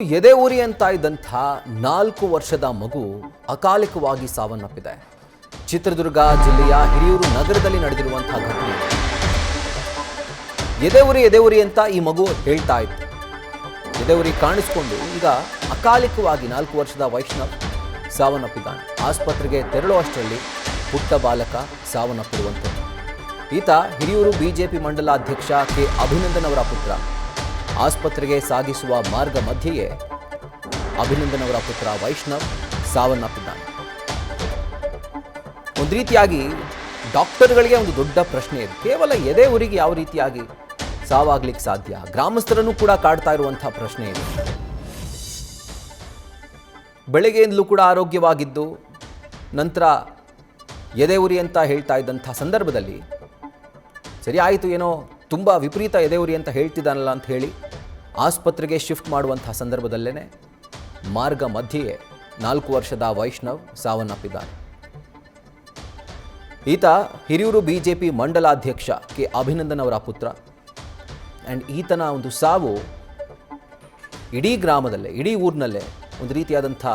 ಎದೆ ಉರಿ ಅಂತ ಇದ್ದಂಥ 4 ವರ್ಷದ ಮಗು ಅಕಾಲಿಕವಾಗಿ ಸಾವನ್ನಪ್ಪಿದೆ. ಚಿತ್ರದುರ್ಗ ಜಿಲ್ಲೆಯ ಹಿರಿಯೂರು ನಗರದಲ್ಲಿ ನಡೆದಿರುವಂತಹ ಘಟನೆ. ಎದೆ ಉರಿ ಅಂತ ಈ ಮಗು ಹೇಳ್ತಾ ಇತ್ತು. ಎದೆ ಉರಿ ಕಾಣಿಸಿಕೊಂಡು ಈಗ ಅಕಾಲಿಕವಾಗಿ 4 ವರ್ಷದ ವೈಷ್ಣವ್ ಸಾವನ್ನಪ್ಪಿದ್ದಾನೆ. ಆಸ್ಪತ್ರೆಗೆ ತೆರಳುವಷ್ಟರಲ್ಲಿ ಪುಟ್ಟ ಬಾಲಕ ಸಾವನ್ನಪ್ಪಿರುವಂಥದ್ದು. ಈತ ಹಿರಿಯೂರು ಬಿಜೆಪಿ ಮಂಡಲಾಧ್ಯಕ್ಷ ಕೆ ಅಭಿನಂದನ್ ಅವರ ಪುತ್ರ. ಆಸ್ಪತ್ರೆಗೆ ಸಾಗಿಸುವ ಮಾರ್ಗ ಮಧ್ಯೆಯೇ ಅಭಿನಂದನ್ ಅವರ ಪುತ್ರ ವೈಷ್ಣವ್ ಸಾವನ್ನಪ್ಪಿದ್ದಾನೆ. ಒಂದು ರೀತಿಯಾಗಿ ಡಾಕ್ಟರ್ಗಳಿಗೆ ಒಂದು ದೊಡ್ಡ ಪ್ರಶ್ನೆ ಇದೆ. ಕೇವಲ ಎದೆ ಉರಿಗೆ ಯಾವ ರೀತಿಯಾಗಿ ಸಾವಾಗ್ಲಿಕ್ಕೆ ಸಾಧ್ಯ? ಗ್ರಾಮಸ್ಥರನ್ನು ಕೂಡ ಕಾಡ್ತಾ ಇರುವಂತಹ ಪ್ರಶ್ನೆ ಇದೆ. ಬೆಳಗ್ಗೆಯಿಂದಲೂ ಕೂಡ ಆರೋಗ್ಯವಾಗಿದ್ದು ನಂತರ ಎದೆ ಉರಿ ಅಂತ ಹೇಳ್ತಾ ಇದ್ದಂಥ ಸಂದರ್ಭದಲ್ಲಿ ಸರಿ ಆಯಿತು, ಏನೋ ತುಂಬ ವಿಪರೀತ ಎದೆ ಉರಿ ಅಂತ ಹೇಳ್ತಿದ್ದಾನಲ್ಲ ಅಂತ ಹೇಳಿ ಆಸ್ಪತ್ರೆಗೆ ಶಿಫ್ಟ್ ಮಾಡುವಂಥ ಸಂದರ್ಭದಲ್ಲೇ ಮಾರ್ಗ ಮಧ್ಯೆಯೇ 4 ವರ್ಷದ ವೈಷ್ಣವ್ ಸಾವನ್ನಪ್ಪಿದ್ದಾನೆ. ಈತ ಹಿರಿಯೂರು ಬಿಜೆಪಿ ಮಂಡಲಾಧ್ಯಕ್ಷ ಕೆ ಅಭಿನಂದನ್ ಅವರ ಪುತ್ರ. ಆ್ಯಂಡ್ ಈತನ ಒಂದು ಸಾವು ಇಡೀ ಗ್ರಾಮದಲ್ಲೇ, ಇಡೀ ಊರಿನಲ್ಲೇ ಒಂದು ರೀತಿಯಾದಂಥ